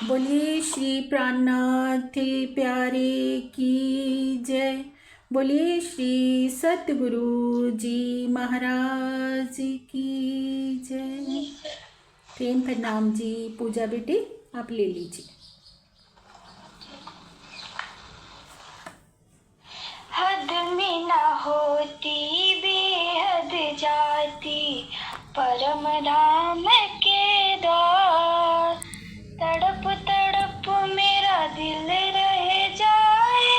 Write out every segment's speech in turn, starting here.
बोलिए श्री प्राणनाथ प्यारे की जय। बोलिए श्री सतगुरु जी महाराज की जय। प्रेम प्रणाम जी। पूजा बेटी आप ले लीजिए। हद में न होती बेहद जाती परम धाम के द्वार। तड़प तड़प मेरा दिल रह जाए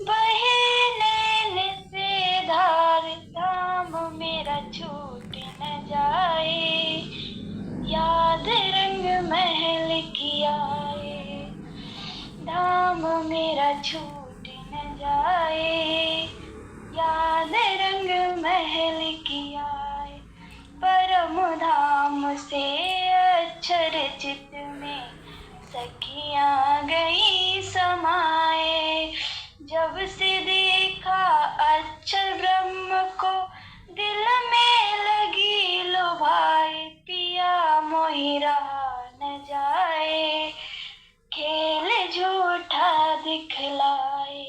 बहे नैन से धार। धाम मेरा छूट न जाए याद रंग महल की आए। धाम मेरा छूट न जाए याद रंग महल की आए। परम धाम से अक्षर चित में सखियां गई समाए। जब से देखा अक्षर ब्रह्म को दिल में लगी लुभाए। पिया मोहि रहा न जाए खेल झूठा दिखलाए।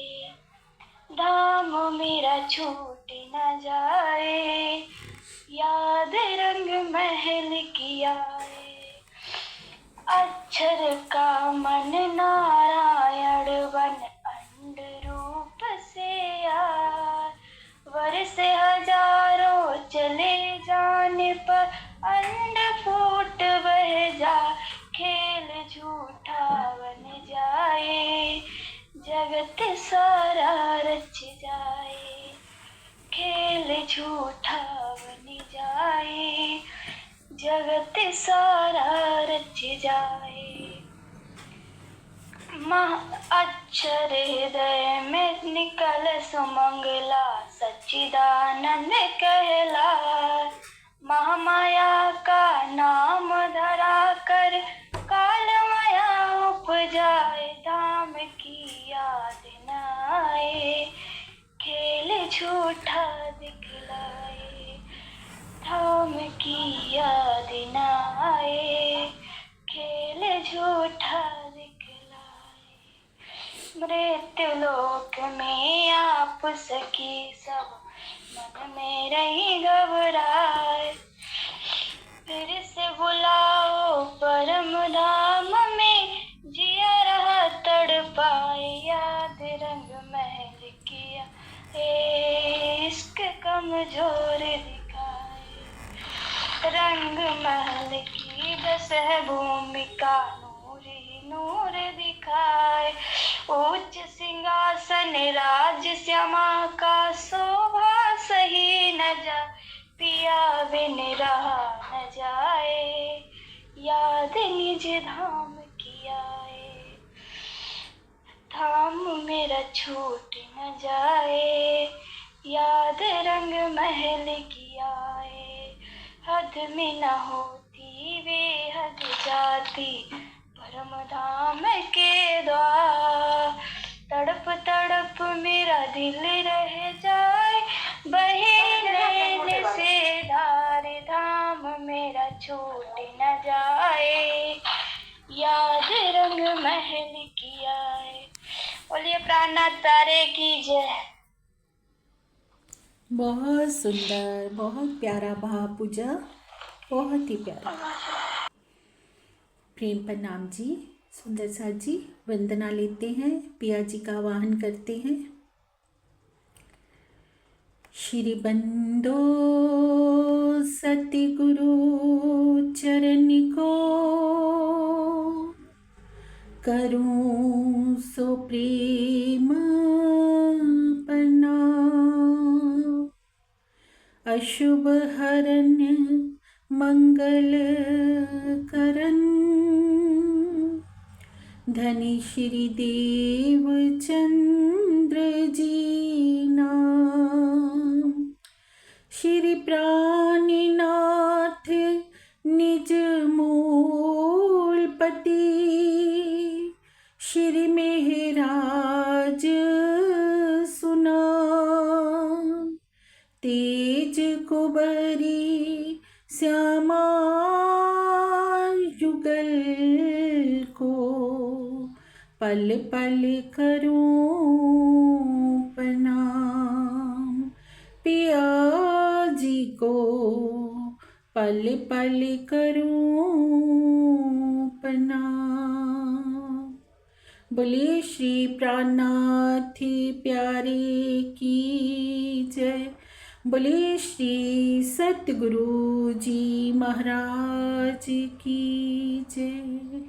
धाम मेरा छूट न जाए याद रंग महल की आए। अक्षर का मन नारायण बन अंड रूप से आए। वर्ष हजारों चले जाने पर अंड फूट बह जा। खेल झूठा बन जाए जगत सारा रच जाए। खेल झूठा बन जाए जगत सारा रच जाए। अक्षर हृदय में निकल सुमंगला सच्चिदानंद कहला। महामाया का नाम धरा कर काल माया उपजाए। धाम की याद न आए खेल झूठा दिखलाए। धाम की याद न आए खेल झूठा दिखलाए। मृत्यु लोक में आप सखी सब मन में रही घबराए। फिर से बुलाओ परम धाम में जिया रहा तड़पाए। याद रंग महल किया इश्क कमजोर दिखाए। रंग महल की बस है भूमिका नूर ही नूर दिखाए। उच्च सिंहासन राज श्यामा का शोभा सही न जा। पिया बिन रहा न जाए याद निज धाम की आए। धाम मेरा छूट न जाए याद रंग महल की आए। हद में न होती बेहद जाती परम धाम के द्वार। तड़प तड़प मेरा दिल रह जाए बहे नैन से धार। धाम मेरा छूट न जाए याद रंग महल की आए। बोलिए प्राणनाथ प्यारे की जय। बहुत सुंदर, बहुत प्यारा भाव पूजा, बहुत ही प्यारा। प्रेम प्रणाम जी। सुंदर सा जी वंदना लेते हैं, पिया जी का आवाहन करते हैं। श्री बंदो सतगुरु चरण को करूं सो प्रेम प्रणाम। अशुभ हरन मंगल करन धनी श्री देव चंद्र जी नाम। श्री प्राणनाथ निज मूलपति श्री मेहराज सुनाम। तेज कुबरी श्यामा युगल को पल पल करूं प्रणाम, पिया जी को पल पल करूं प्रणाम। बोले श्री प्राणनाथ प्यारे की जय, बोले श्री सतगुरु जी महाराज की जय।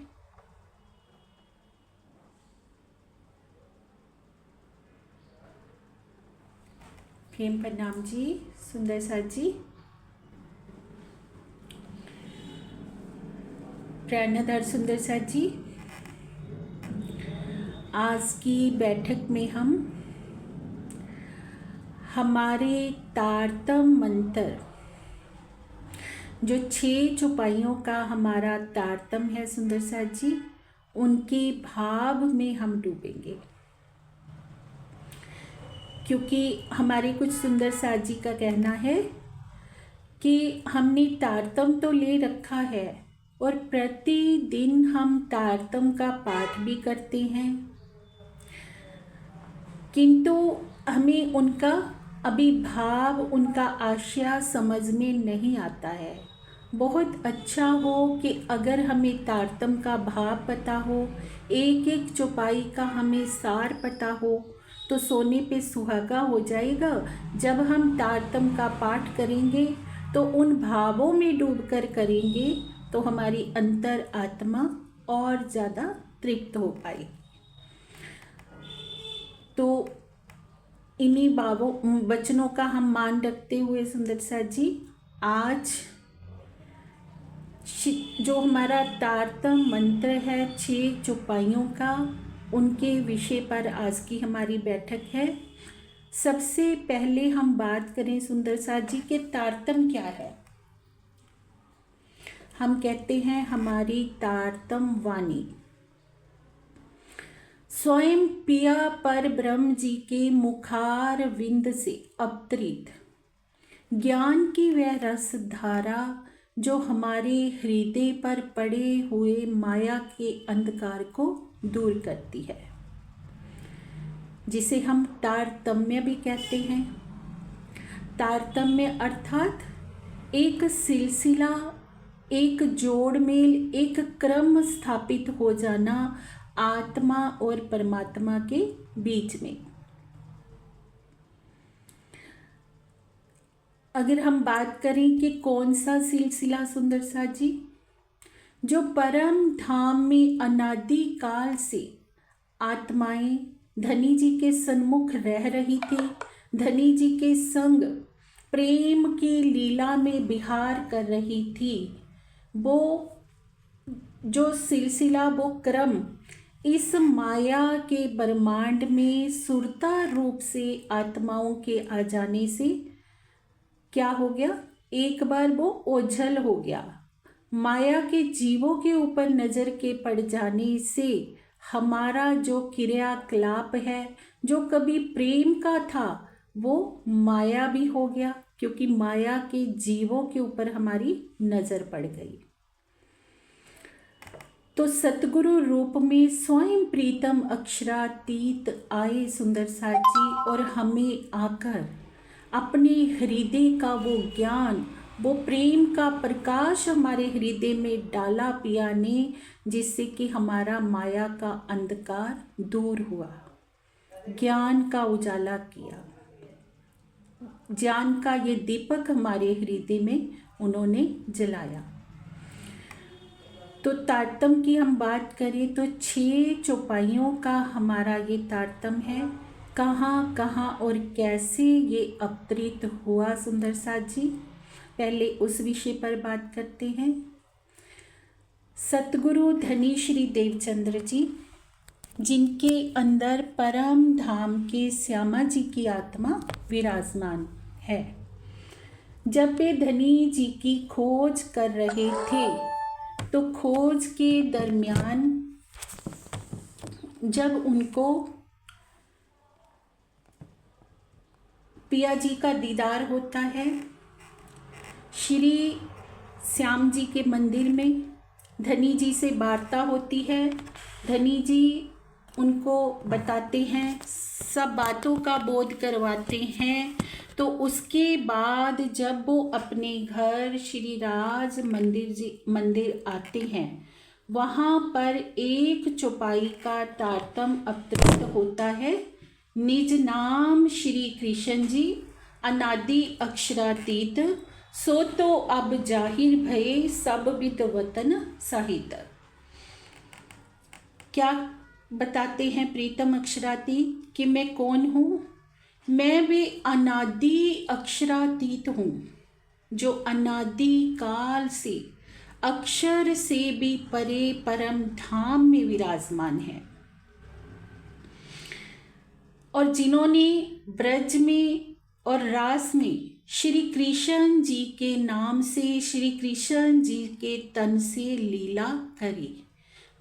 प्रेम प्रणाम जी सुंदर साथ जी। प्राणधर सुंदर साथ जी, आज की बैठक में हम हमारे तारतम मंत्र, जो 6 चौपाइयों का हमारा तारतम है सुंदर साथ जी, उनके भाव में हम डूबेंगे। क्योंकि हमारे कुछ सुंदर साथ जी का कहना है कि हमने तारतम तो ले रखा है और प्रतिदिन हम तारतम का पाठ भी करते हैं, किंतु हमें उनका अभी भाव, उनका आशय समझ में नहीं आता है। बहुत अच्छा हो कि अगर हमें तारतम का भाव पता हो, एक एक चौपाई का हमें सार पता हो, तो सोने पे सुहागा हो जाएगा। जब हम तारतम का पाठ करेंगे तो उन भावों में डूबकर करेंगे तो हमारी अंतर आत्मा और ज़्यादा तृप्त हो पाएगी। तो इन्हीं वचनों का हम मान रखते हुए सुंदर साथ जी, आज जो हमारा तारतम मंत्र है 6 चौपाइयों का, उनके विषय पर आज की हमारी बैठक है। सबसे पहले हम बात करें सुंदर साथ जी कि तारतम क्या है। हम कहते हैं हमारी तारतम वाणी स्वयं पिया पर ब्रह्म जी के मुखार विंद से अवतरित ज्ञान की वह रस धारा, जो हमारे हृदय पर पड़े हुए माया के अंधकार को दूर करती है, जिसे हम तारतम्य भी कहते हैं। तारतम्य अर्थात एक सिलसिला, एक जोड़मेल, एक क्रम स्थापित हो जाना आत्मा और परमात्मा के बीच में। अगर हम बात करें कि कौन सा सिलसिला सुंदर साथ जी, जो परम धाम में अनादि काल से आत्माएं धनी जी के सन्मुख रह रही थी, धनी जी के संग प्रेम की लीला में विहार कर रही थी, वो जो सिलसिला, वो क्रम इस माया के ब्रह्मांड में सुरता रूप से आत्माओं के आ जाने से क्या हो गया, एक बार वो ओझल हो गया। माया के जीवों के ऊपर नज़र के पड़ जाने से हमारा जो क्रियाकलाप है, जो कभी प्रेम का था, वो माया भी हो गया, क्योंकि माया के जीवों के ऊपर हमारी नज़र पड़ गई। तो सतगुरु रूप में स्वयं प्रीतम अक्षरातीत आए सुंदर साथ जी, और हमें आकर अपने हृदय का वो ज्ञान, वो प्रेम का प्रकाश हमारे हृदय में डाला पिया ने, जिससे कि हमारा माया का अंधकार दूर हुआ, ज्ञान का उजाला किया। ज्ञान का ये दीपक हमारे हृदय में उन्होंने जलाया। तो तारतम की हम बात करें तो 6 चौपाइयों का हमारा ये तारतम है। कहाँ कहाँ और कैसे ये अवतरित हुआ सुंदर साथ जी, पहले उस विषय पर बात करते हैं। सतगुरु धनी श्री देवचंद्र जी, जिनके अंदर परम धाम के श्यामा जी की आत्मा विराजमान है, जब वे धनी जी की खोज कर रहे थे, तो खोज के दरमियान जब उनको पिया जी का दीदार होता है, श्री श्याम जी के मंदिर में धनी जी से वार्ता होती है। धनी जी उनको बताते हैं, सब बातों का बोध करवाते हैं। तो उसके बाद जब वो अपने घर श्री राज मंदिर आते हैं, वहाँ पर एक चौपाई का तारतम अवतरित होता है। निज नाम श्री कृष्ण जी अनादि अक्षरातीत, सो तो अब जाहिर भये सब विद वतन साहित। क्या बताते हैं प्रीतम अक्षरातीत कि मैं कौन हूँ? मैं भी अनादि अक्षरातीत हूँ, जो अनादि काल से अक्षर से भी परे परम धाम में विराजमान है, और जिन्होंने ब्रज में और रास में श्री कृष्ण जी के नाम से, श्री कृष्ण जी के तन से लीला करी।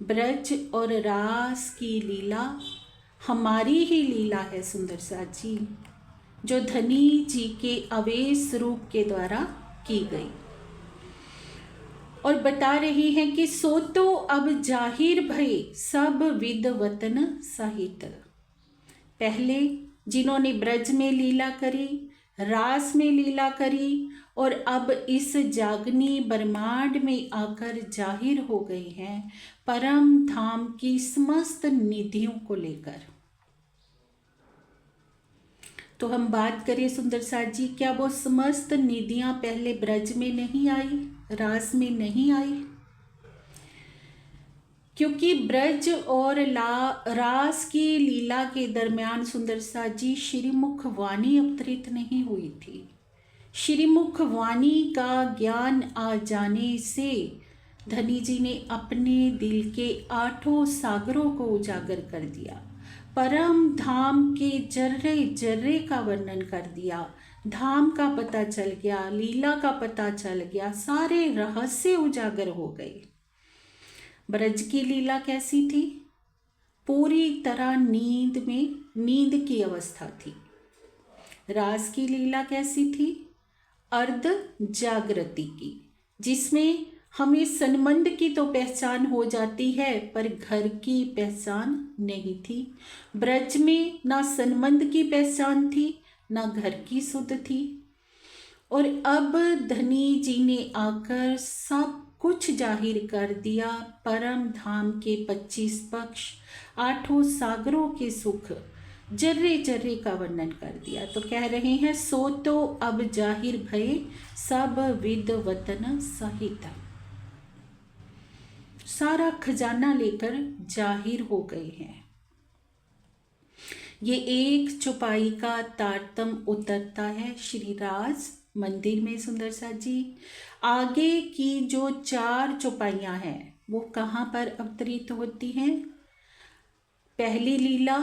ब्रज और रास की लीला हमारी ही लीला है सुंदर साथ जी, जो धनी जी के अवेश रूप के द्वारा की गई। और बता रही हैं कि सो तो अब जाहिर भय सब विद वतन साहित। पहले जिन्होंने ब्रज में लीला करी, रास में लीला करी, और अब इस जागनी ब्रह्मांड में आकर जाहिर हो गए हैं परम धाम की समस्त निधियों को लेकर। तो हम बात करें सुंदर साथ जी, क्या वो समस्त निधियां पहले ब्रज में नहीं आई, रास में नहीं आई? क्योंकि ब्रज और रास की लीला के दरमियान सुंदर साथ जी श्रीमुख वाणी अवतरित नहीं हुई थी। श्रीमुख वाणी का ज्ञान आ जाने से धनी जी ने अपने दिल के 8 सागरों को उजागर कर दिया, परम धाम के जर्रे जर्रे का वर्णन कर दिया, धाम का पता चल गया, लीला का पता चल गया, सारे रहस्य उजागर हो गए। ब्रज की लीला कैसी थी? पूरी तरह नींद की अवस्था थी। रास की लीला कैसी थी? अर्ध जागृति की, जिसमें हमें संबंध की तो पहचान हो जाती है पर घर की पहचान नहीं थी। ब्रज में ना संबंध की पहचान थी, ना घर की सुध थी। और अब धनी जी ने आकर सब कुछ जाहिर कर दिया, परम धाम के 25 पक्ष, 8 सागरों के सुख, जर्रे जर्रे का वर्णन कर दिया। तो कह रहे हैं सो तो अब जाहिर भये सब विद वतन सहित। सारा खजाना लेकर जाहिर हो गए हैं। ये एक चौपाई का तारतम उतरता है श्री राज मंदिर में सुंदर सा जी। आगे की जो 4 चौपाइयाँ हैं वो कहाँ पर अवतरित होती हैं? पहली लीला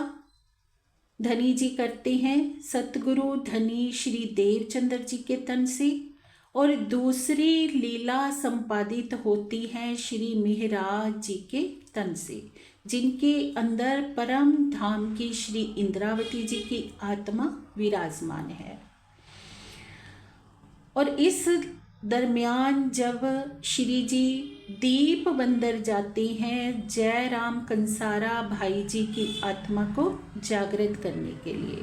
धनी जी करते हैं सतगुरु धनी श्री देवचंद्र जी के तन से, और दूसरी लीला संपादित होती है श्री मेहराज जी के तन से, जिनके अंदर परम धाम की श्री इंद्रावती जी की आत्मा विराजमान है। और इस दरमियान जब श्री जी दीप बंदर जाते हैं जय राम कंसारा भाई जी की आत्मा को जागृत करने के लिए,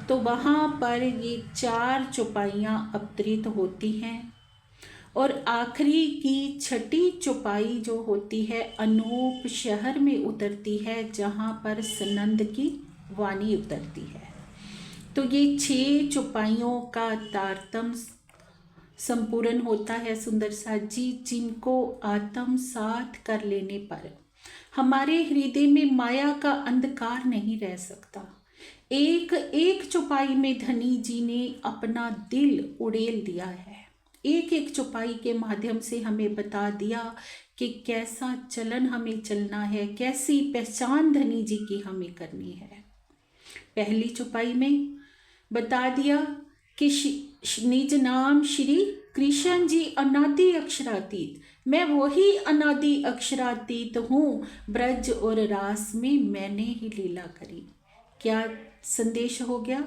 तो वहाँ पर ये 4 चौपाइयाँ अवतरित होती हैं। और आखिरी की 6ठी चौपाई जो होती है अनूप शहर में उतरती है, जहाँ पर सनंद की वाणी उतरती है। तो ये 6 चौपाइयों का तारतम संपूर्ण होता है सुंदर साथ जी, जिनको आत्मसात कर लेने पर हमारे हृदय में माया का अंधकार नहीं रह सकता। एक एक चौपाई में धनी जी ने अपना दिल उड़ेल दिया है। एक एक चौपाई के माध्यम से हमें बता दिया कि कैसा चलन हमें चलना है, कैसी पहचान धनी जी की हमें करनी है। पहली चौपाई में बता दिया कि निज नाम श्री कृष्ण जी अनादि अक्षरातीत, मैं वही अनादि अक्षरातीत हूँ, ब्रज और रास में मैंने ही लीला करी। क्या संदेश हो गया?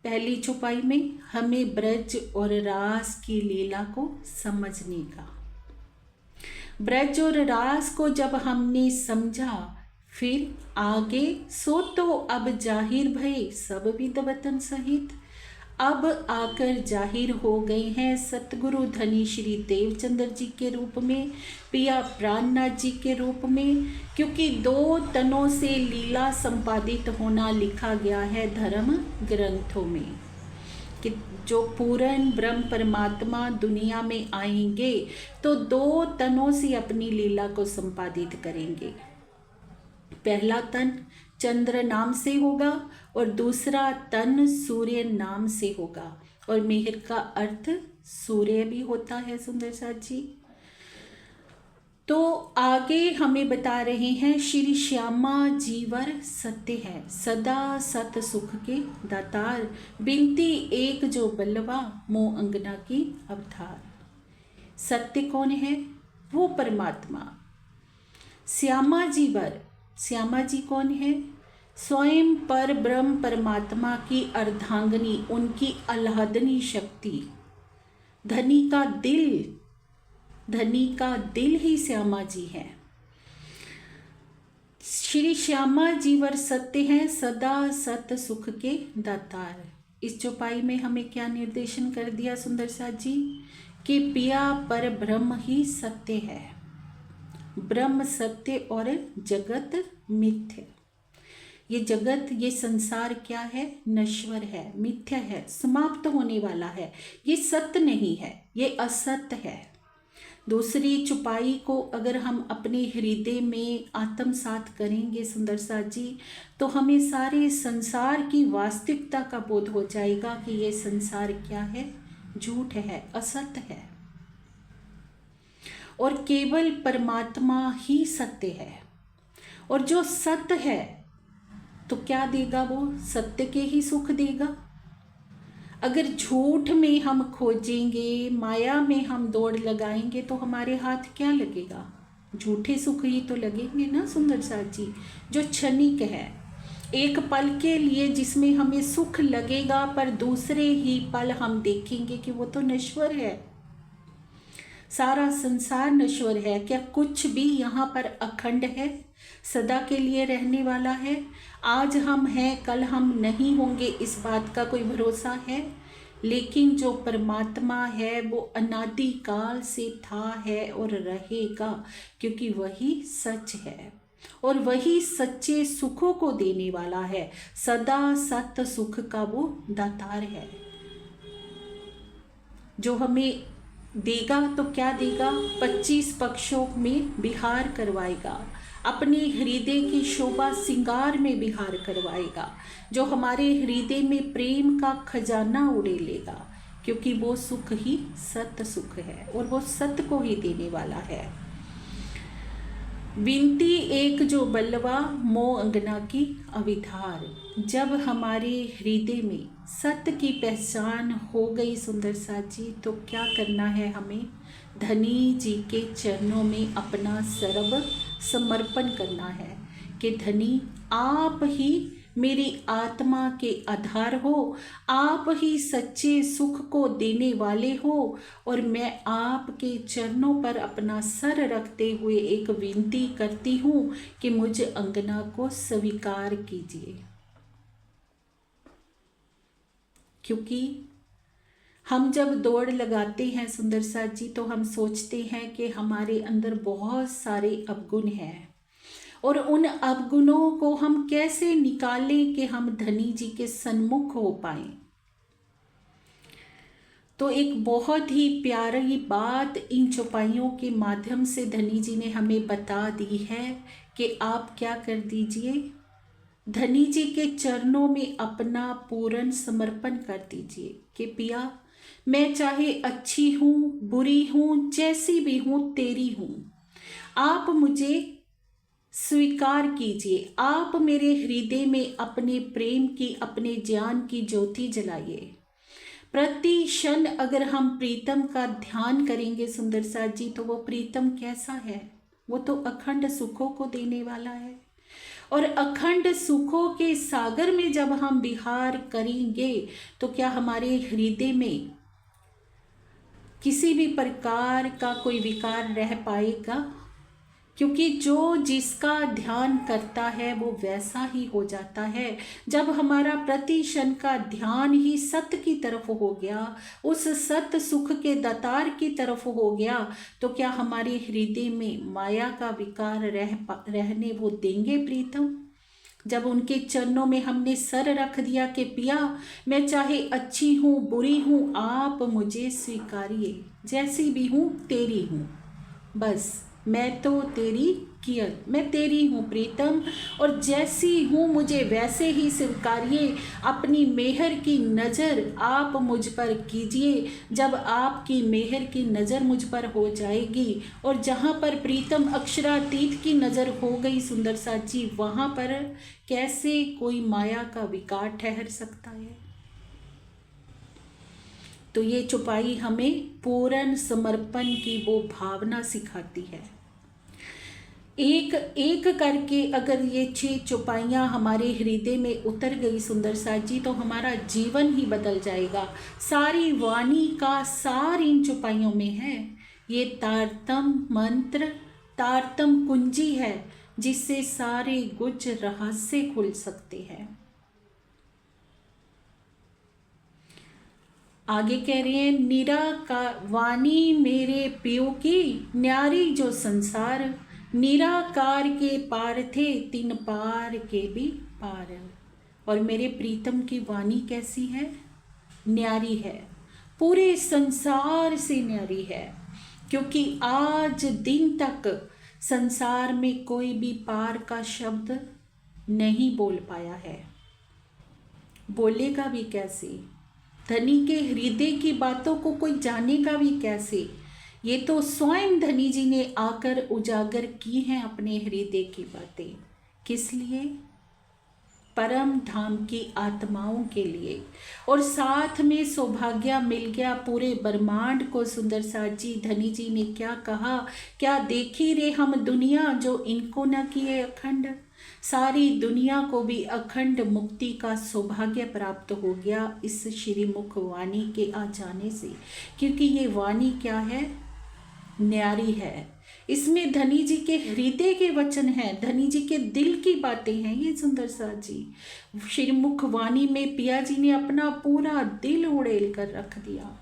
पहली चौपाई में हमें ब्रज और रास की लीला को समझने का। ब्रज और रास को जब हमने समझा, फिर आगे सो तो अब जाहिर भये सब विद वतन सहित। अब आकर जाहिर हो गए हैं सतगुरु धनी श्री देवचंद्र जी के रूप में, पिया प्राणनाथ जी के रूप में, क्योंकि 2 तनों से लीला संपादित होना लिखा गया है धर्म ग्रंथों में कि जो पूर्ण ब्रह्म परमात्मा दुनिया में आएंगे तो 2 तनों से अपनी लीला को संपादित करेंगे। पहला तन चंद्र नाम से होगा और दूसरा तन सूर्य नाम से होगा, और मिहिर का अर्थ सूर्य भी होता है सुंदर साथ जी। तो आगे हमें बता रहे हैं श्री श्यामा जीवर सत्य है, सदा सत सुख के दातार, बिनती एक जो बल्लवा मोह अंगना की अवतार। सत्य कौन है? वो परमात्मा। श्यामा जीवर, श्यामा जी कौन है? स्वयं पर ब्रह्म परमात्मा की अर्धांगिनी, उनकी आह्लादनी शक्ति। धनी का दिल, धनी का दिल ही श्यामा जी है। श्री श्यामा जीवर सत्य हैं, सदा सत सुख के दातार। इस चौपाई में हमें क्या निर्देशन कर दिया सुंदर साथ जी कि पिया पर ब्रह्म ही सत्य है, ब्रह्म सत्य और जगत मिथ्य। ये जगत, ये संसार क्या है? नश्वर है, मिथ्या है, समाप्त होने वाला है। ये सत्य नहीं है, ये असत्य है। दूसरी चौपाई को अगर हम अपने हृदय में आत्मसात करेंगे सुंदर साथ जी, तो हमें सारे संसार की वास्तविकता का बोध हो जाएगा कि ये संसार क्या है? झूठ है, असत्य है, और केवल परमात्मा ही सत्य है। और जो सत्य है तो क्या देगा? वो सत्य के ही सुख देगा। अगर झूठ में हम खोजेंगे, माया में हम दौड़ लगाएंगे तो हमारे हाथ क्या लगेगा? झूठे सुख ही तो लगेंगे ना सुंदर साथ जी, जो क्षणिक है, एक पल के लिए जिसमें हमें सुख लगेगा, पर दूसरे ही पल हम देखेंगे कि वो तो नश्वर है। सारा संसार नश्वर है, क्या कुछ भी यहाँ पर अखंड है, सदा के लिए रहने वाला है? आज हम हैं, कल हम नहीं होंगे, इस बात का कोई भरोसा है? लेकिन जो परमात्मा है वो अनादि काल से था, है और रहेगा, क्योंकि वही सच है और वही सच्चे सुखों को देने वाला है। सदा सत सुख का वो दातार है, जो हमें देगा तो क्या देगा? 25 पक्षों में विहार करवाएगा, अपने हृदय की शोभा सिंगार में विहार करवाएगा, जो हमारे हृदय में प्रेम का खजाना उड़े लेगा, क्योंकि वो सुख ही सत्य सुख है और वो सत्य को ही देने वाला है। विनती एक जो बल्लवा मोह अंगना की अविधार। जब हमारे हृदय में सत्य की पहचान हो गई सुंदर साथ जी, तो क्या करना है हमें? धनी जी के चरणों में अपना सर्व समर्पण करना है कि धनी आप ही मेरी आत्मा के आधार हो, आप ही सच्चे सुख को देने वाले हो, और मैं आपके चरणों पर अपना सर रखते हुए एक विनती करती हूँ कि मुझ अंगना को स्वीकार कीजिए। क्योंकि हम जब दौड़ लगाते हैं सुंदर साथ जी, तो हम सोचते हैं कि हमारे अंदर बहुत सारे अवगुण हैं, और उन अवगुणों को हम कैसे निकालें कि हम धनी जी के सन्मुख हो पाएं। तो एक बहुत ही प्यारी बात इन चौपाइयों के माध्यम से धनी जी ने हमें बता दी है कि आप क्या कर दीजिए, धनी जी के चरणों में अपना पूर्ण समर्पण कर दीजिए कि पिया मैं चाहे अच्छी हूँ, बुरी हूँ, जैसी भी हूँ, तेरी हूँ, आप मुझे स्वीकार कीजिए, आप मेरे हृदय में अपने प्रेम की, अपने ज्ञान की ज्योति जलाइए। प्रति क्षण अगर हम प्रीतम का ध्यान करेंगे सुंदर साथ जी, तो वो प्रीतम कैसा है? वो तो अखंड सुखों को देने वाला है, और अखंड सुखों के सागर में जब हम विहार करेंगे तो क्या हमारे हृदय में किसी भी प्रकार का कोई विकार रह पाएगा? क्योंकि जो जिसका ध्यान करता है वो वैसा ही हो जाता है। जब हमारा प्रति क्षण का ध्यान ही सत्य की तरफ हो गया, उस सत्य सुख के दातार की तरफ हो गया, तो क्या हमारे हृदय में माया का विकार रहने वो देंगे प्रीतम? जब उनके चरणों में हमने सर रख दिया कि पिया मैं चाहे अच्छी हूँ बुरी हूँ, आप मुझे स्वीकारिए, जैसी भी हूँ तेरी हूँ, बस मैं तो तेरी कियल, मैं तेरी हूँ प्रीतम, और जैसी हूँ मुझे वैसे ही स्वीकारिए। अपनी मेहर की नज़र आप मुझ पर कीजिए। जब आपकी मेहर की नज़र मुझ पर हो जाएगी, और जहाँ पर प्रीतम अक्षरातीत की नज़र हो गई सुंदर साथ जी, वहाँ पर कैसे कोई माया का विकार ठहर सकता है? तो ये चौपाई हमें पूर्ण समर्पण की वो भावना सिखाती है। एक एक करके अगर ये 6 चौपाइयाँ हमारे हृदय में उतर गई सुंदर साथ जी, तो हमारा जीवन ही बदल जाएगा। सारी वाणी का सार इन चौपाइयों में है। ये तारतम मंत्र, तारतम कुंजी है, जिससे सारे गुज रहस्य खुल सकते हैं। आगे कह रहे हैं, निराकार वाणी मेरे पियो की न्यारी जो संसार, निराकार के पार थे तीन पार के भी पार। और मेरे प्रीतम की वाणी कैसी है? न्यारी है, पूरे संसार से न्यारी है, क्योंकि आज दिन तक संसार में कोई भी पार का शब्द नहीं बोल पाया है। बोलेगा भी कैसे? धनी के हृदय की बातों को कोई जानेगा भी कैसे? ये तो स्वयं धनी जी ने आकर उजागर की हैं अपने हृदय की बातें। किस लिए? परम धाम की आत्माओं के लिए। और साथ में सौभाग्य मिल गया पूरे ब्रह्मांड को। सुंदर साथ जी, धनी जी ने क्या कहा, क्या देखी रे हम दुनिया जो इनको न किए अखंड। सारी दुनिया को भी अखंड मुक्ति का सौभाग्य प्राप्त हो गया इस श्रीमुख वाणी के आ जाने से। क्योंकि ये वाणी क्या है? न्यारी है। इसमें धनी जी के हृदय के वचन हैं, धनी जी के दिल की बातें हैं ये सुंदर साथ जी। श्रीमुख वाणी में पिया जी ने अपना पूरा दिल उड़ेल कर रख दिया।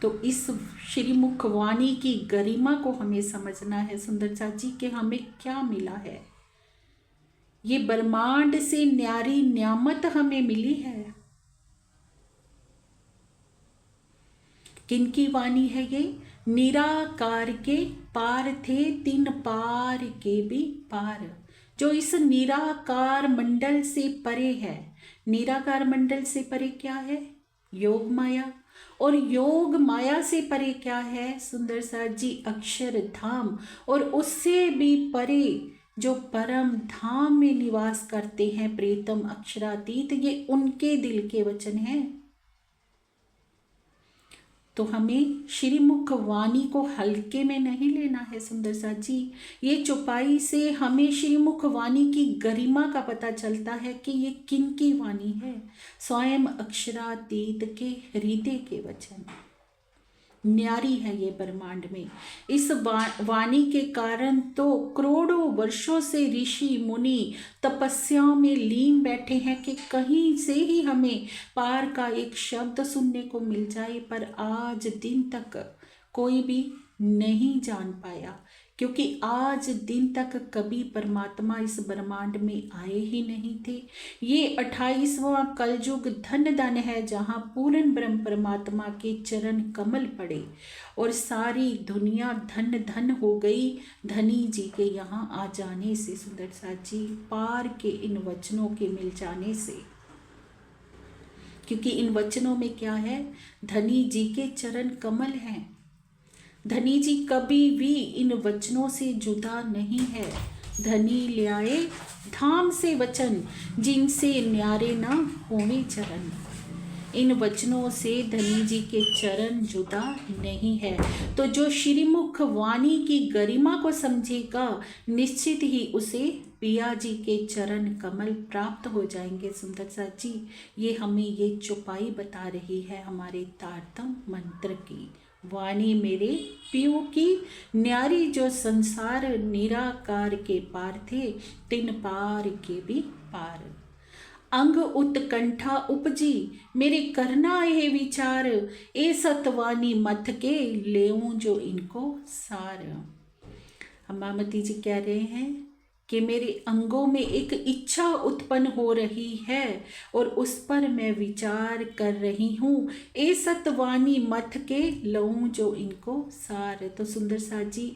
तो इस श्रीमुख वाणी की गरिमा को हमें समझना है सुंदर साथ जी, कि हमें क्या मिला है। ये ब्रह्मांड से न्यारी न्यामत हमें मिली है। किनकी वाणी है ये? निराकार के पार थे तीन पार के भी पार, जो इस निराकार मंडल से परे है। निराकार मंडल से परे क्या है? योग माया। और योग माया से परे क्या है सुंदर साथ जी? अक्षर धाम। और उससे भी परे जो परम धाम में निवास करते हैं प्रीतम अक्षरातीत, ये उनके दिल के वचन हैं। तो हमें श्रीमुख वाणी को हल्के में नहीं लेना है सुंदर साथ जी। ये चौपाई से हमें श्रीमुख वाणी की गरिमा का पता चलता है कि ये किन की वाणी है। स्वयं अक्षरातीत के हृदय के वचन। न्यारी है ये ब्रह्मांड में। इस वाणी के कारण तो करोड़ों वर्षों से ऋषि मुनि तपस्याओं में लीन बैठे हैं कि कहीं से ही हमें पार का एक शब्द सुनने को मिल जाए, पर आज दिन तक कोई भी नहीं जान पाया, क्योंकि आज दिन तक कभी परमात्मा इस ब्रह्मांड में आए ही नहीं थे। ये 28वां कलयुग धन धन है, जहाँ पूर्ण ब्रह्म परमात्मा के चरण कमल पड़े और सारी दुनिया धन धन हो गई धनी जी के यहाँ आ जाने से। सुंदर साथ जी, पार के इन वचनों के मिल जाने से, क्योंकि इन वचनों में क्या है? धनी जी के चरण कमल हैं। धनी जी कभी भी इन वचनों से जुदा नहीं है। धनी ल्याए धाम से वचन, जिनसे न्यारे ना होवे चरण। इन वचनों से धनी जी के चरण जुदा नहीं है। तो जो श्रीमुख वाणी की गरिमा को समझेगा, निश्चित ही उसे पिया जी के चरण कमल प्राप्त हो जाएंगे। सुंदर साथ जी, ये हमें ये चौपाई बता रही है हमारे तारतम मंत्र की। वाणी मेरे पियो की न्यारी, जो संसार निराकार के पार थे, तिन पार के भी पार। अंग उत्कंठा उपजी मेरे करना ये विचार, ए सतवानी मथ के लेऊं जो इनको सार। मामती जी कह रहे हैं कि मेरे अंगों में एक इच्छा उत्पन्न हो रही है और उस पर मैं विचार कर रही हूँ। ए सतवानी मथ के लऊं जो इनको सार। तो सुंदर साथ जी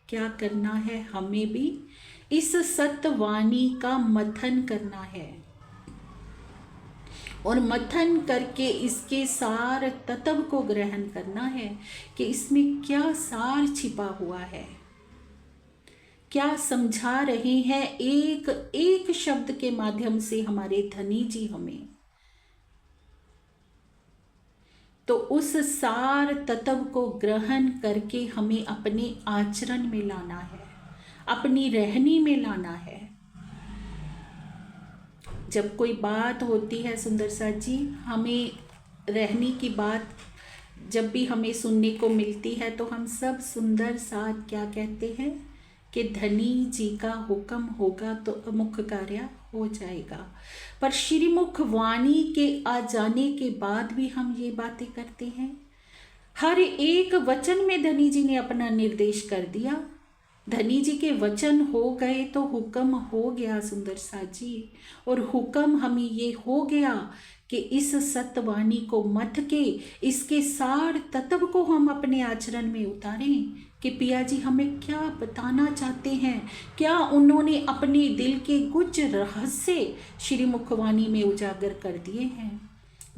क्या करना है, हमें भी इस सतवाणी का मथन करना है और मथन करके इसके सार तत्व को ग्रहण करना है कि इसमें क्या सार छिपा हुआ है, क्या समझा रहे हैं एक एक शब्द के माध्यम से हमारे धनी जी हमें। तो उस सार तत्व को ग्रहण करके हमें अपने आचरण में लाना है, अपनी रहनी में लाना है। जब कोई बात होती है सुंदर साथ जी, हमें रहनी की बात जब भी हमें सुनने को मिलती है तो हम सब सुंदर साथ क्या कहते हैं कि धनी जी का हुक्म होगा तो अमुख कार्य हो जाएगा। पर श्रीमुख वाणी के आ जाने के बाद भी हम ये बातें करते हैं। हर एक वचन में धनी जी ने अपना निर्देश कर दिया। धनी जी के वचन हो गए तो हुक्म हो गया सुंदर साथ जी। और हुक्म हमें ये हो गया कि इस सतवाणी को मथ के इसके सार तत्व को हम अपने आचरण में उतारें कि पिया जी हमें क्या बताना चाहते हैं, क्या उन्होंने अपने दिल के कुछ रहस्य श्री मुखवाणी में उजागर कर दिए हैं,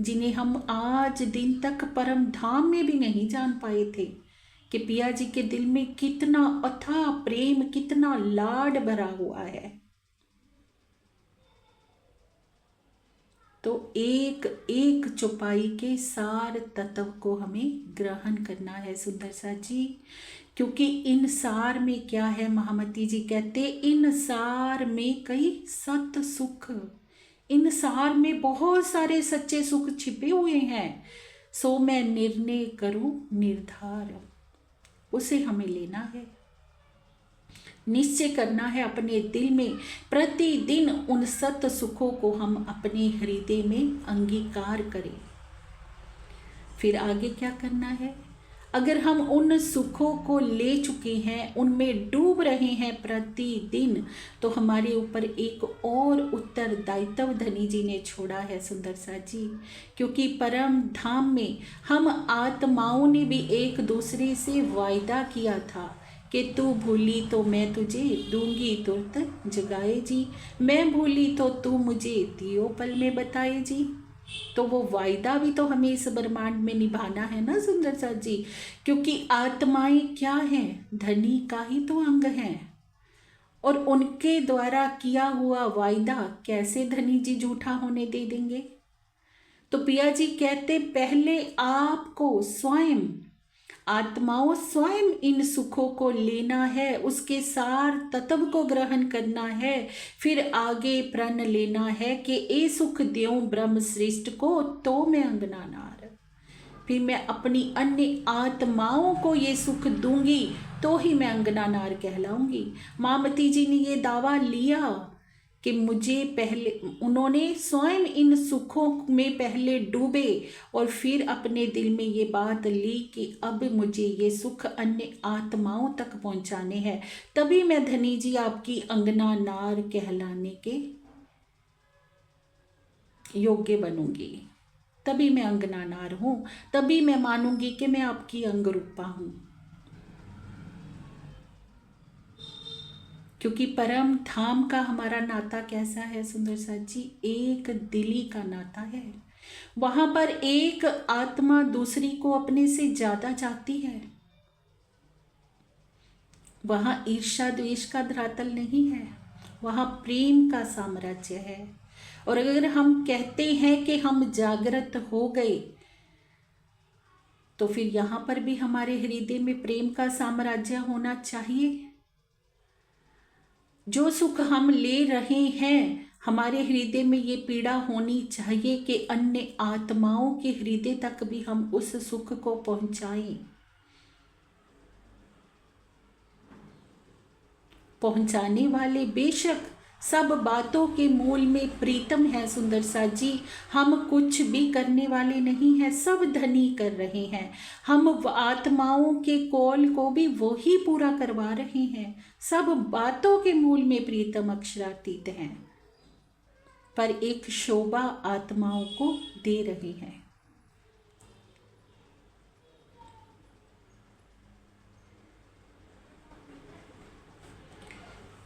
जिन्हें हम आज दिन तक परम धाम में भी नहीं जान पाए थे कि पिया जी के दिल में कितना अथाह प्रेम, कितना लाड भरा हुआ है। तो एक एक चौपाई के सार तत्व को हमें ग्रहण करना है सुंदर सा जी। क्योंकि इन सार में क्या है, महामती जी कहते इन सार में कई सत सुख, इन सार में बहुत सारे सच्चे सुख छिपे हुए हैं। सो मैं निर्णय करूं निर्धार, उसे हमें लेना है, निश्चय करना है अपने दिल में। प्रतिदिन उन सत सुखों को हम अपने हृदय में अंगीकार करें। फिर आगे क्या करना है, अगर हम उन सुखों को ले चुके हैं, उनमें डूब रहे हैं प्रतिदिन, तो हमारे ऊपर एक और उत्तरदायित्व धनी जी ने छोड़ा है सुंदर सा जी। क्योंकि परम धाम में हम आत्माओं ने भी एक दूसरे से वायदा किया था कि तू भूली तो मैं तुझे दूंगी तुरंत जगाए जी, मैं भूली तो तू मुझे दियो पल में बताए जी। तो वो वायदा भी तो हमें इस ब्रह्मांड में निभाना है ना सुंदर सा जी। क्योंकि आत्माएं क्या हैं, धनी का ही तो अंग हैं, और उनके द्वारा किया हुआ वायदा कैसे धनी जी झूठा होने दे देंगे। तो पिया जी कहते पहले आपको स्वयं, आत्माओं स्वयं इन सुखों को लेना है, उसके सार तत्व को ग्रहण करना है, फिर आगे प्रण लेना है कि ए सुख द्यों ब्रह्म श्रेष्ठ को तो मैं अंगना नार, फिर मैं अपनी अन्य आत्माओं को ये सुख दूंगी तो ही मैं अंगना नार कहलाऊंगी। मामती जी ने ये दावा लिया कि मुझे पहले, उन्होंने स्वयं इन सुखों में पहले डूबे और फिर अपने दिल में ये बात ली कि अब मुझे ये सुख अन्य आत्माओं तक पहुंचाने हैं, तभी मैं धनी जी आपकी अंगना नार कहलाने के योग्य बनूंगी, तभी मैं अंगना नार हूं, तभी मैं मानूंगी कि मैं आपकी अंग रूपा हूं। क्योंकि परम धाम का हमारा नाता कैसा है सुंदर सा जी, एक दिली का नाता है। वहां पर एक आत्मा दूसरी को अपने से ज्यादा चाहती है, वहां ईर्ष्या द्वेष का धरातल नहीं है, वहां प्रेम का साम्राज्य है। और अगर हम कहते हैं कि हम जागृत हो गए, तो फिर यहां पर भी हमारे हृदय में प्रेम का साम्राज्य होना चाहिए। जो सुख हम ले रहे हैं, हमारे हृदय में ये पीड़ा होनी चाहिए कि अन्य आत्माओं के हृदय तक भी हम उस सुख को पहुंचाएं। पहुंचाने वाले बेशक सब बातों के मूल में प्रीतम है सुंदर सा जी। हम कुछ भी करने वाले नहीं हैं, सब धनी कर रहे हैं। हम आत्माओं के कॉल को भी वो ही पूरा करवा रहे हैं। सब बातों के मूल में प्रीतम अक्षरातीत हैं, पर एक शोभा आत्माओं को दे रहे हैं।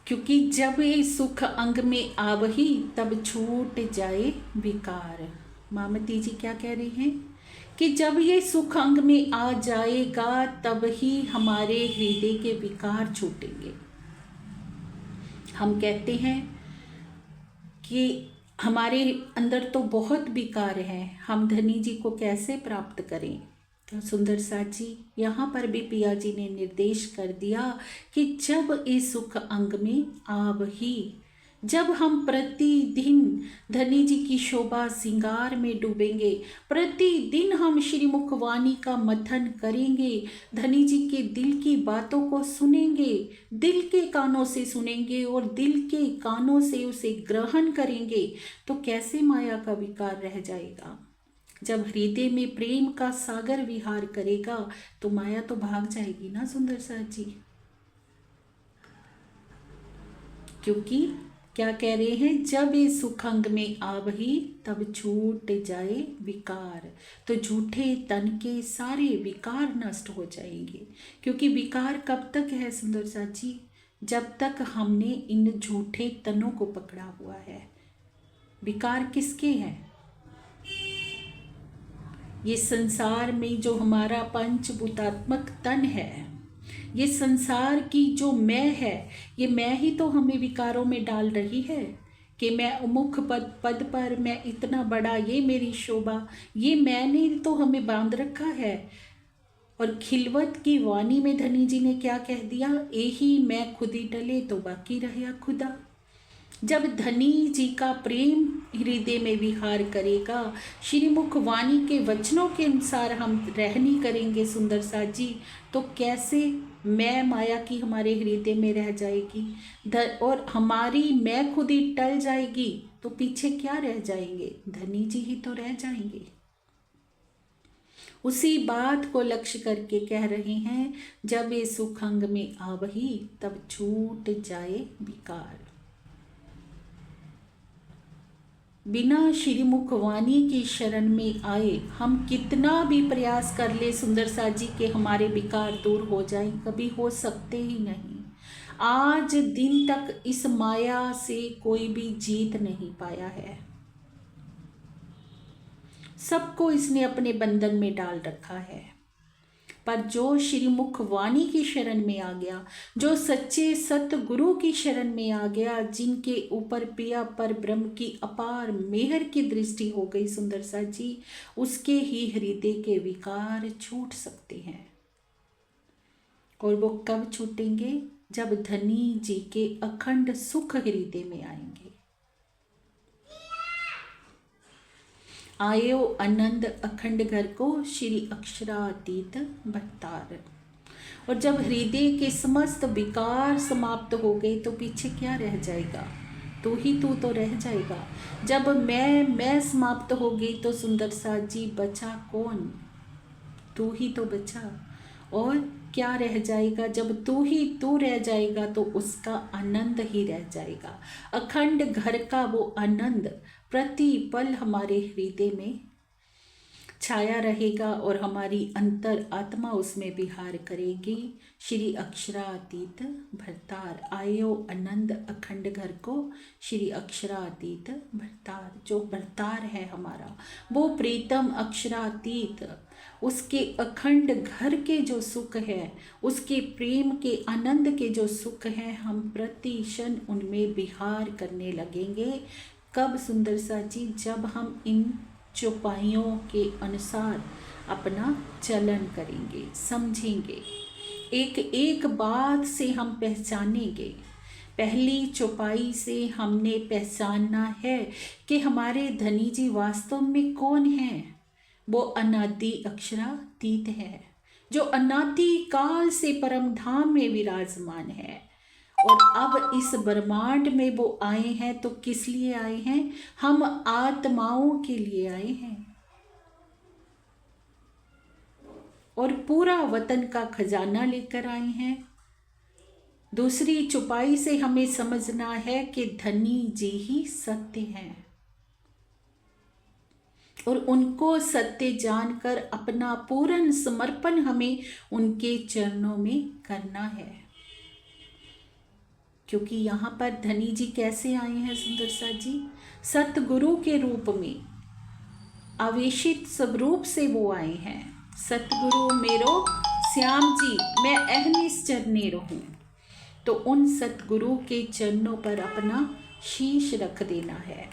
क्योंकि जब ये सुख अंग में आवही तब छूट जाए विकार। मामती जी क्या कह रही हैं कि जब ये सुख अंग में आ जाएगा तब ही हमारे हृदय के विकार छूटेंगे। हम कहते हैं कि हमारे अंदर तो बहुत विकार है, हम धनी जी को कैसे प्राप्त करें। तो सुंदर साथ जी यहाँ पर भी पिया जी ने निर्देश कर दिया कि जब इस सुख अंग में आव ही, जब हम प्रतिदिन धनी जी की शोभा श्रृंगार में डूबेंगे, प्रतिदिन हम श्री मुखवाणी का मथन करेंगे, धनी जी के दिल की बातों को सुनेंगे, दिल के कानों से सुनेंगे और दिल के कानों से उसे ग्रहण करेंगे, तो कैसे माया का विकार रह जाएगा। जब हृदय में प्रेम का सागर विहार करेगा तो माया तो भाग जाएगी ना सुंदर साथ जी। क्योंकि क्या कह रहे हैं, जब ये सुख अंग में आवही तब छूट जाए विकार, तो झूठे तन के सारे विकार नष्ट हो जाएंगे। क्योंकि विकार कब तक है सुंदर साथ जी, जब तक हमने इन झूठे तनों को पकड़ा हुआ है। विकार किसके हैं, ये संसार में जो हमारा पंचभूतात्मक तन है, ये संसार की जो मैं है, ये मैं ही तो हमें विकारों में डाल रही है कि मैं उमुख पद पर, मैं इतना बड़ा, ये मेरी शोभा, ये मैंने तो हमें बांध रखा है। और खिलवत की वाणी में धनी जी ने क्या कह दिया, यही मैं खुदी टले तो बाकी रहा खुदा। जब धनी जी का प्रेम हृदय में विहार करेगा, श्री मुखवाणी के वचनों के अनुसार हम रहनी करेंगे सुंदर साथ जी, तो कैसे मैं माया की हमारे हृदय में रह जाएगी और हमारी मैं खुद ही टल जाएगी, तो पीछे क्या रह जाएंगे, धनी जी ही तो रह जाएंगे। उसी बात को लक्ष्य करके कह रहे हैं, जब ये सुख अंग में आवही तब छूट जाए विकार। बिना श्री मुखवाणी की शरण में आए हम कितना भी प्रयास कर ले सुंदर साथ जी के हमारे विकार दूर हो जाए, कभी हो सकते ही नहीं। आज दिन तक इस माया से कोई भी जीत नहीं पाया है, सबको इसने अपने बंधन में डाल रखा है। पर जो श्री मुखवाणी की शरण में आ गया, जो सच्चे सतगुरु की शरण में आ गया, जिनके ऊपर पिया पर ब्रह्म की अपार मेहर की दृष्टि हो गई सुंदर सा जी, उसके ही हृदय के विकार छूट सकते हैं। और वो कब छूटेंगे, जब धनी जी के अखंड सुख हृदय में आएंगे। आयो आनंद अखंड घर को श्री अक्षरातीत भट्टार। और जब हृदय के समस्त विकार समाप्त हो गए तो पीछे क्या रह जाएगा, तू ही तू तो रह जाएगा। जब मैं समाप्त हो गई तो सुंदर सा जी बचा कौन, तू ही तो बचा। और क्या रह जाएगा, जब तू ही तू रह जाएगा तो उसका आनंद ही रह जाएगा। अखंड घर का वो आनंद प्रति पल हमारे हृदय में छाया रहेगा और हमारी अंतर आत्मा उसमें विहार करेगी। श्री अक्षरातीत भरतार, आयो आनंद अखंड घर को श्री अक्षरातीत भरतार। जो भरतार है हमारा, वो प्रीतम अक्षरातीत, उसके अखंड घर के जो सुख है, उसके प्रेम के आनंद के जो सुख हैं, हम प्रति क्षण उनमें विहार करने लगेंगे। कब सुंदर सा जी, जब हम इन चौपाइयों के अनुसार अपना चलन करेंगे, समझेंगे, एक एक बात से हम पहचानेंगे। पहली चौपाई से हमने पहचानना है कि हमारे धनी जी वास्तव में कौन हैं। वो अनादि अक्षरातीत है, जो अनादि काल से परम धाम में विराजमान है और अब इस ब्रह्मांड में वो आए हैं तो किस लिए आए हैं? हम आत्माओं के लिए आए हैं और पूरा वतन का खजाना लेकर आए हैं। दूसरी चौपाई से हमें समझना है कि धनी जी ही सत्य हैं और उनको सत्य जानकर अपना पूर्ण समर्पण हमें उनके चरणों में करना है। क्योंकि यहाँ पर धनी जी कैसे आए हैं सुंदर सा जी? सतगुरु के रूप में, आवेशित स्वरूप से वो आए हैं। सतगुरु मेरो श्याम जी मैं अहनिस चरने रहूं। तो उन सतगुरु के चरणों पर अपना शीश रख देना है।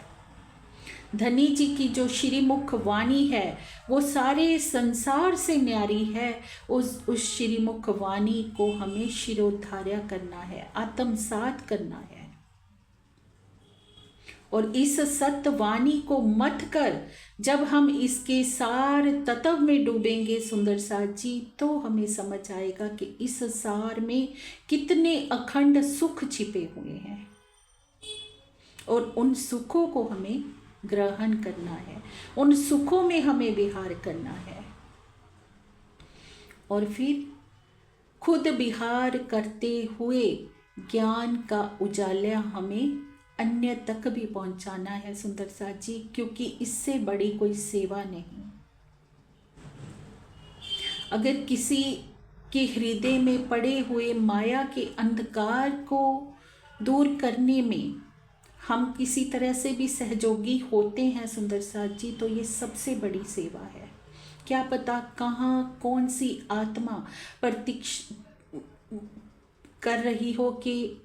धनी जी की जो श्रीमुख वाणी है वो सारे संसार से न्यारी है। उस श्रीमुख वाणी को हमें शिरोधार्य करना है, आत्मसात करना है। और इस सत्य वाणी को मथ कर जब हम इसके सार तत्व में डूबेंगे सुंदर सा जी, तो हमें समझ आएगा कि इस सार में कितने अखंड सुख छिपे हुए हैं और उन सुखों को हमें ग्रहण करना है, उन सुखों में हमें विहार करना है। और फिर खुद विहार करते हुए ज्ञान का उजाला हमें अन्य तक भी पहुंचाना है सुंदर सा जी, क्योंकि इससे बड़ी कोई सेवा नहीं। अगर किसी के हृदय में पड़े हुए माया के अंधकार को दूर करने में हम किसी तरह से भी सहयोगी होते हैं सुंदर सा जी, तो ये सबसे बड़ी सेवा है। क्या पता कहाँ कौन सी आत्मा प्रतीक्षा कर रही हो कि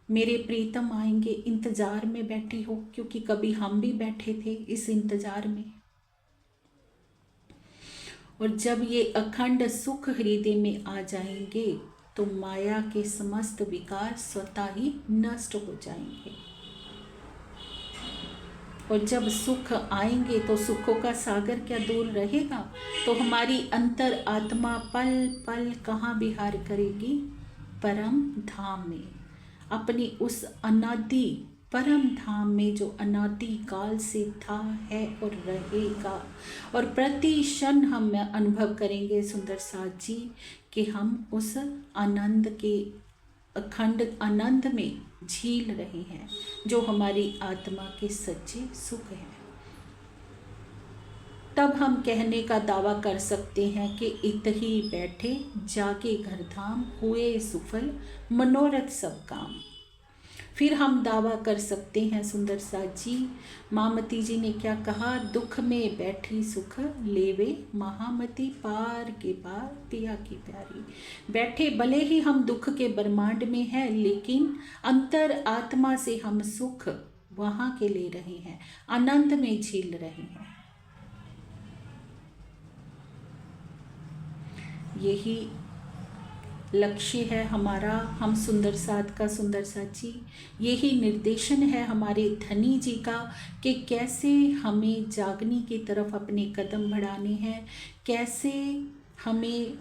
मेरे प्रीतम आएंगे, इंतजार में बैठी हो, क्योंकि कभी हम भी बैठे थे इस इंतजार में। और जब ये अखंड सुख हृदय में आ जाएंगे तो माया के समस्त विकार स्वतः ही नष्ट हो जाएंगे। और जब सुख आएंगे तो सुखों का सागर क्या दूर रहेगा? तो हमारी अंतर आत्मा पल पल कहाँ विहार करेगी? परम धाम में, अपनी उस अनादि परम धाम में जो अनादि काल से था, है और रहेगा। और प्रति क्षण हम अनुभव करेंगे सुंदर साथ जी कि हम उस आनंद के अखंड आनंद में झील रहे हैं जो हमारी आत्मा के सच्चे सुख हैं। तब हम कहने का दावा कर सकते हैं कि इत ही बैठे जाके घर धाम, हुए सुफल मनोरथ सब काम। फिर हम दावा कर सकते हैं सुंदर सा जी, मामती जी ने क्या कहा? दुख में बैठी सुख लेवे महामती, पार के पार पिया की प्यारी। बैठे भले ही हम दुख के ब्रह्मांड में हैं, लेकिन अंतर आत्मा से हम सुख वहाँ के ले रहे हैं, आनंद में झील रहे हैं। यही लक्ष्य है हमारा, हम सुंदर साथ का सुंदर साची। यही निर्देशन है हमारे धनी जी का कि कैसे हमें जागने की तरफ अपने कदम बढ़ाने हैं, कैसे हमें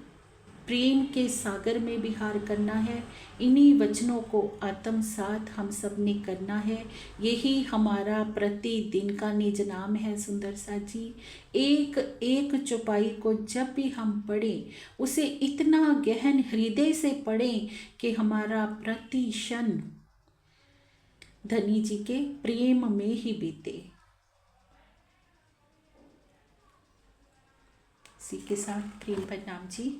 प्रेम के सागर में विहार करना है। इन्हीं वचनों को आत्मसात हम सब ने करना है। यही हमारा प्रतिदिन का निज नाम है सुंदर सा जी। एक एक चौपाई को जब भी हम पढ़ें उसे इतना गहन हृदय से पढ़ें कि हमारा प्रति क्षण धनी जी के प्रेम में ही बीते। इसी के साथ प्रेम प्रणाम जी।